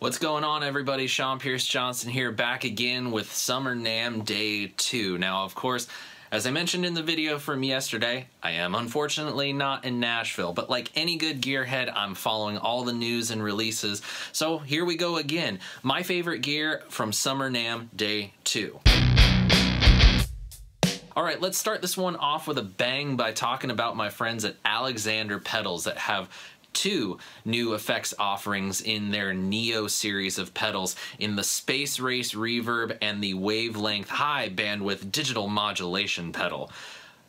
What's going on, everybody? Sean Pierce Johnson here, back again with Summer NAMM Day 2. Now, of course, as I mentioned in the video from yesterday, I am unfortunately not in Nashville, but like any good gearhead, I'm following all the news and releases. So here we go again. My favorite gear from Summer NAMM Day 2. Alright, let's start this one off with a bang by talking about my friends at Alexander Pedals that have two new effects offerings in their Neo series of pedals in the Space Race Reverb and the Wavelength High Bandwidth Digital Modulation pedal.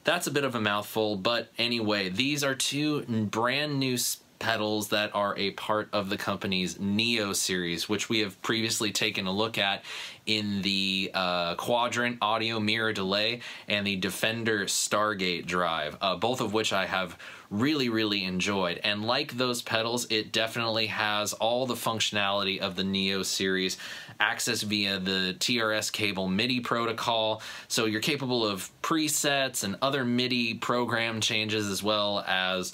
That's a bit of a mouthful, but anyway, these are two brand new pedals that are a part of the company's Neo series, which we have previously taken a look at in the Quadrant Audio Mirror Delay and the Defender Stargate Drive, both of which I have really enjoyed. And like those pedals, it definitely has all the functionality of the Neo series, access via the TRS cable MIDI protocol, so you're capable of presets and other MIDI program changes, as well as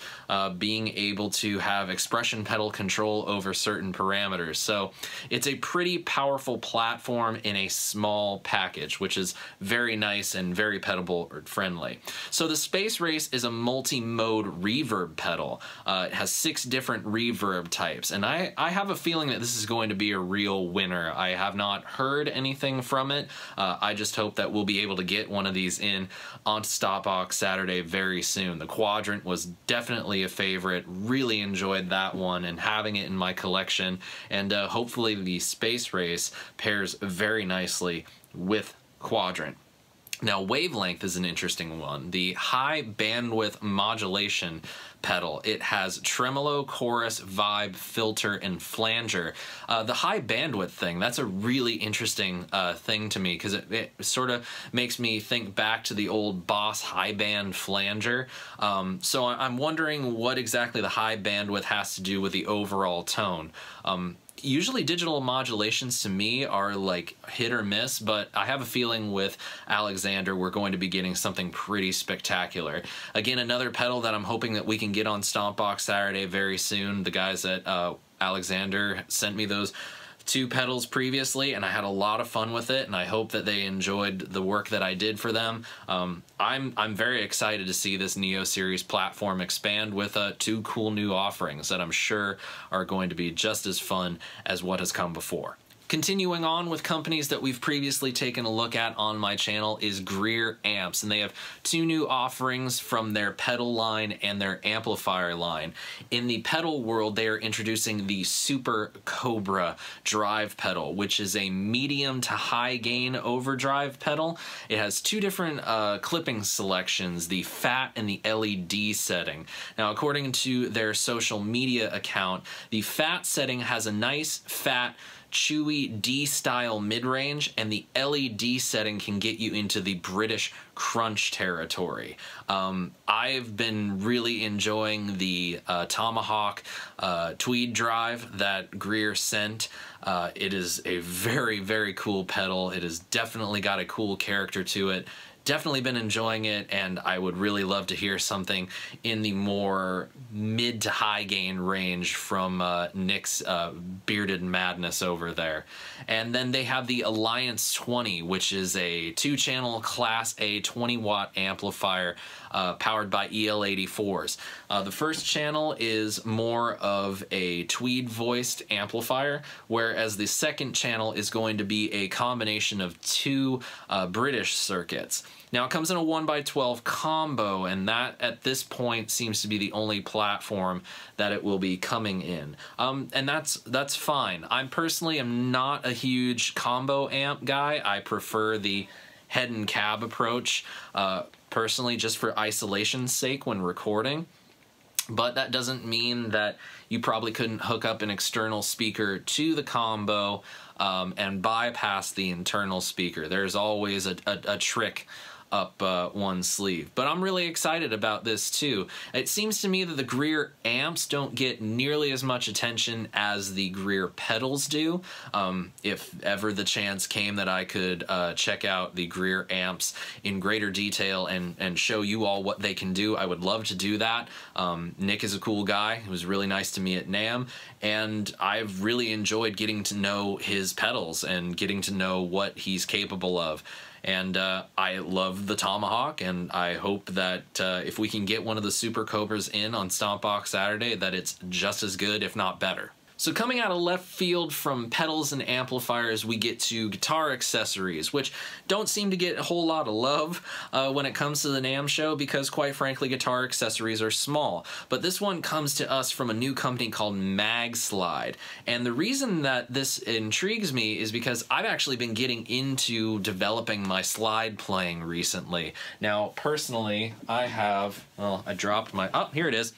being able to have expression pedal control over certain parameters. So it's a pretty powerful platform in a small package, which is very nice and very pedal friendly. So the Space Race is a multi-mode reverb pedal. It has 6 different reverb types, and I have a feeling that this is going to be a real winner. I have not heard anything from it. I just hope that we'll be able to get one of these in onto Stopbox Saturday very soon. The Quadrant was definitely a favorite. Really enjoyed that one and having it in my collection, and hopefully the Space Race pairs very nicely with Quadrant. Now, Wavelength is an interesting one. The high bandwidth modulation pedal. It has tremolo, chorus, vibe, filter, and flanger. The high bandwidth thing, that's a really interesting thing to me, because it sort of makes me think back to the old Boss high band flanger. So I'm wondering what exactly the high bandwidth has to do with the overall tone. Usually digital modulations to me are like hit or miss, but I have a feeling with Alexander we're going to be getting something pretty spectacular. Again, another pedal that I'm hoping that we can get on Stompbox Saturday very soon. The guys at Alexander sent me those 2 pedals previously, and I had a lot of fun with it, and I hope that they enjoyed the work that I did for them. I'm very excited to see this Neo series platform expand with 2 cool new offerings that I'm sure are going to be just as fun as what has come before. Continuing on with companies that we've previously taken a look at on my channel is Greer Amps, and they have 2 new offerings from their pedal line and their amplifier line. In the pedal world, they are introducing the Super Cobra drive pedal, which is a medium to high gain overdrive pedal. It has 2 different clipping selections, the fat and the LED setting. Now, according to their social media account, the fat setting has a nice, fat, chewy D-style mid-range, and the LED setting can get you into the British crunch territory. I've been really enjoying the Tomahawk Tweed drive that Greer sent. It is a very cool pedal. It has definitely got a cool character to it. Definitely been enjoying it, and I would really love to hear something in the more mid to high gain range from Nick's Bearded Madness over there. And then they have the Alliance 20, which is a 2-channel Class A 20-watt amplifier powered by EL84s. The first channel is more of a tweed-voiced amplifier, whereas the second channel is going to be a combination of 2 British circuits. Now, it comes in a 1x12 combo, and that at this point seems to be the only platform that it will be coming in. And that's fine. I personally am not a huge combo amp guy. I prefer the head and cab approach, personally, just for isolation's sake when recording. But that doesn't mean that you probably couldn't hook up an external speaker to the combo and bypass the internal speaker. There's always a trick up one sleeve. But I'm really excited about this too. It seems to me that the Greer amps don't get nearly as much attention as the Greer pedals do. If ever the chance came that I could check out the Greer amps in greater detail and show you all what they can do, I would love to do that. Nick is a cool guy. It was really nice to me at NAMM, and I've really enjoyed getting to know his pedals and getting to know what he's capable of. And I love the Tomahawk, and I hope that if we can get one of the Super Cobras in on Stompbox Saturday, that it's just as good, if not better. So coming out of left field from pedals and amplifiers, we get to guitar accessories, which don't seem to get a whole lot of love when it comes to the NAMM show because, quite frankly, guitar accessories are small. But this one comes to us from a new company called Magslide. And the reason that this intrigues me is because I've actually been getting into developing my slide playing recently. Now, personally, I have, well, I dropped my, oh, here it is.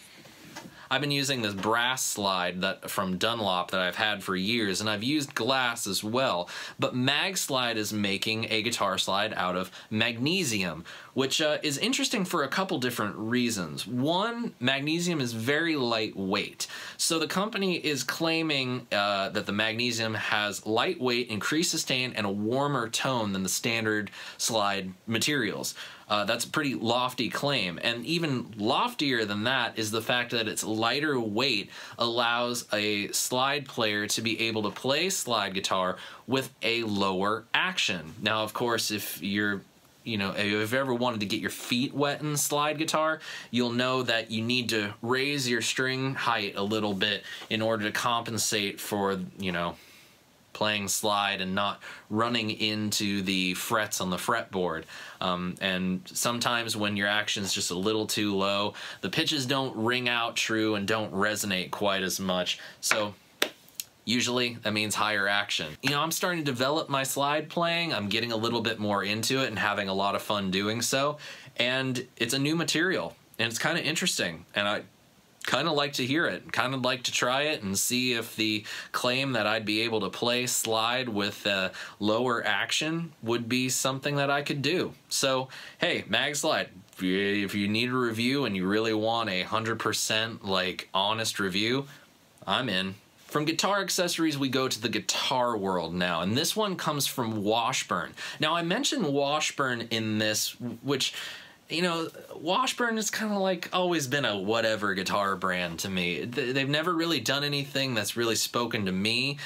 I've been using this brass slide from Dunlop that I've had for years, and I've used glass as well. But Magslide is making a guitar slide out of magnesium, which is interesting for a couple different reasons. One, magnesium is very lightweight. So the company is claiming that the magnesium has lightweight, increased sustain, and a warmer tone than the standard slide materials. That's a pretty lofty claim, and even loftier than that is the fact that its lighter weight allows a slide player to be able to play slide guitar with a lower action. Now, of course, if you're if you've ever wanted to get your feet wet in slide guitar, you'll know that you need to raise your string height a little bit in order to compensate for, playing slide and not running into the frets on the fretboard. And sometimes when your action's just a little too low, the pitches don't ring out true and don't resonate quite as much. So usually that means higher action. I'm starting to develop my slide playing. I'm getting a little bit more into it and having a lot of fun doing so. And it's a new material and it's kind of interesting. And I kind of like to hear it, kind of like to try it and see if the claim that I'd be able to play slide with lower action would be something that I could do. So, hey, Magslide, if you need a review and you really want a 100% honest review, I'm in. From guitar accessories, we go to the guitar world now, and this one comes from Washburn. Now, I mentioned Washburn in this, which, Washburn has kind of always been a whatever guitar brand to me. They've never really done anything that's really spoken to me,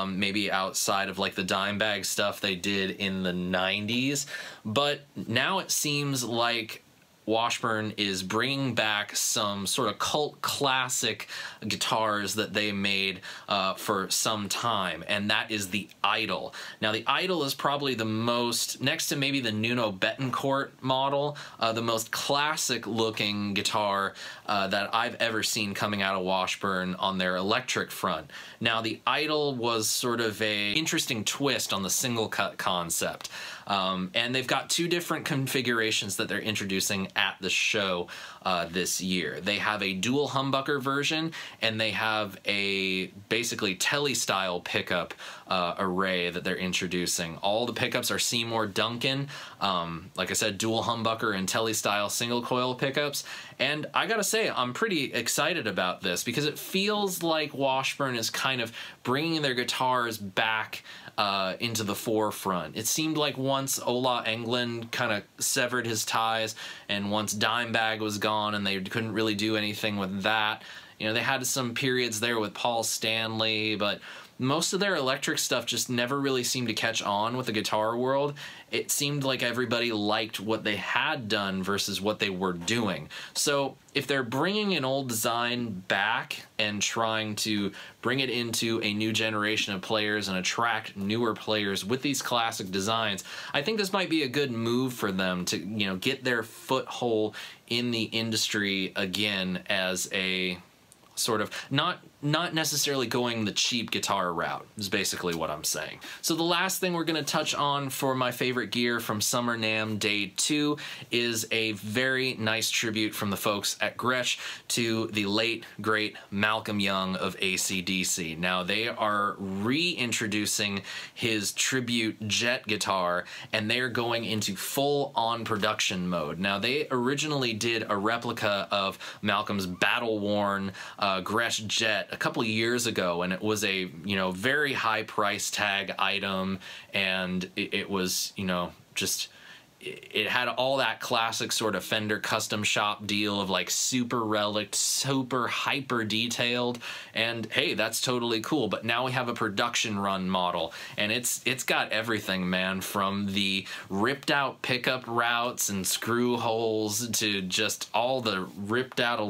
maybe outside of the Dimebag stuff they did in the 90s, but now it seems like Washburn is bringing back some sort of cult classic guitars that they made for some time, and that is the Idol. Now, the Idol is probably the most, next to maybe the Nuno Betancourt model, the most classic-looking guitar that I've ever seen coming out of Washburn on their electric front. Now, the Idol was sort of a interesting twist on the single-cut concept. And they've got two different configurations that they're introducing at the show this year. They have a dual humbucker version, and they have a basically Tele-style pickup array that they're introducing. All the pickups are Seymour Duncan, like I said, dual humbucker and Tele-style single coil pickups. And I gotta say, I'm pretty excited about this because it feels like Washburn is kind of bringing their guitars back into the forefront. It seemed like once Ola Englund kind of severed his ties, and once Dimebag was gone and they couldn't really do anything with that, they had some periods there with Paul Stanley, but most of their electric stuff just never really seemed to catch on with the guitar world. It seemed like everybody liked what they had done versus what they were doing. So if they're bringing an old design back and trying to bring it into a new generation of players and attract newer players with these classic designs, I think this might be a good move for them to, get their foothold in the industry again as a sort of, not not necessarily going the cheap guitar route is basically what I'm saying. So the last thing we're going to touch on for my favorite gear from Summer NAMM Day 2 is a very nice tribute from the folks at Gretsch to the late, great Malcolm Young of AC/DC. Now they are reintroducing his tribute Jet guitar, and they're going into full-on production mode. Now they originally did a replica of Malcolm's battle-worn Gretsch Jet a couple of years ago, and it was a, you know, very high price tag item, and it was, you know, just, it had all that classic sort of Fender custom shop deal of like super relic, super hyper detailed, and hey, that's totally cool. But now we have a production run model, and it's got everything, man, from the ripped out pickup routes and screw holes to just all the ripped out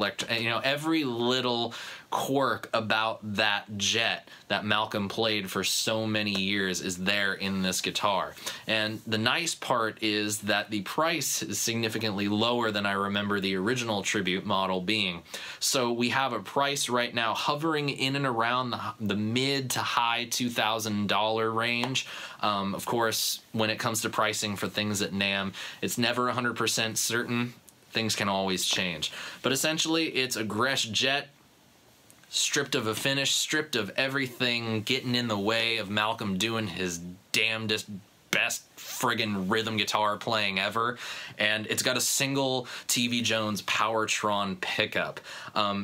every little quirk about that Jet that Malcolm played for so many years is there in this guitar. And the nice part is that the price is significantly lower than I remember the original tribute model being. So we have a price right now hovering in and around the mid to high $2,000 range. Of course, when it comes to pricing for things at NAMM, it's never 100% certain. Things can always change. But essentially, it's a Gretsch Jet, stripped of a finish, stripped of everything getting in the way of Malcolm doing his damnedest, best friggin' rhythm guitar playing ever, and it's got a single TV Jones Powertron pickup.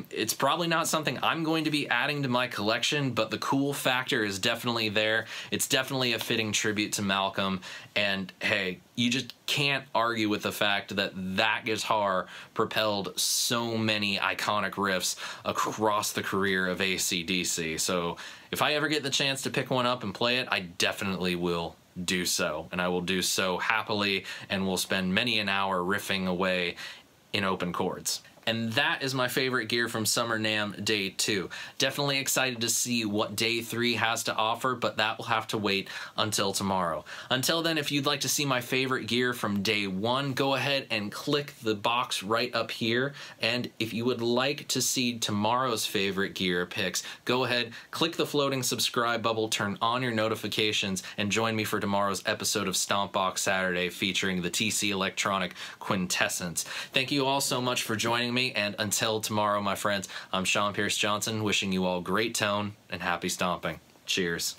It's probably not something I'm going to be adding to my collection, but the cool factor is definitely there. It's definitely a fitting tribute to Malcolm, and hey, you just can't argue with the fact that that guitar propelled so many iconic riffs across the career of AC/DC. So if I ever get the chance to pick one up and play it, I definitely will do so, and I will do so happily, and will spend many an hour riffing away in open chords. And that is my favorite gear from Summer NAMM Day 2. Definitely excited to see what Day 3 has to offer, but that will have to wait until tomorrow. Until then, if you'd like to see my favorite gear from Day 1, go ahead and click the box right up here. And if you would like to see tomorrow's favorite gear picks, go ahead, click the floating subscribe bubble, turn on your notifications, and join me for tomorrow's episode of Stompbox Saturday featuring the TC Electronic Quintessence. Thank you all so much for joining me, and until tomorrow, my friends, I'm Sean Pierce Johnson, wishing you all great tone and happy stomping. Cheers.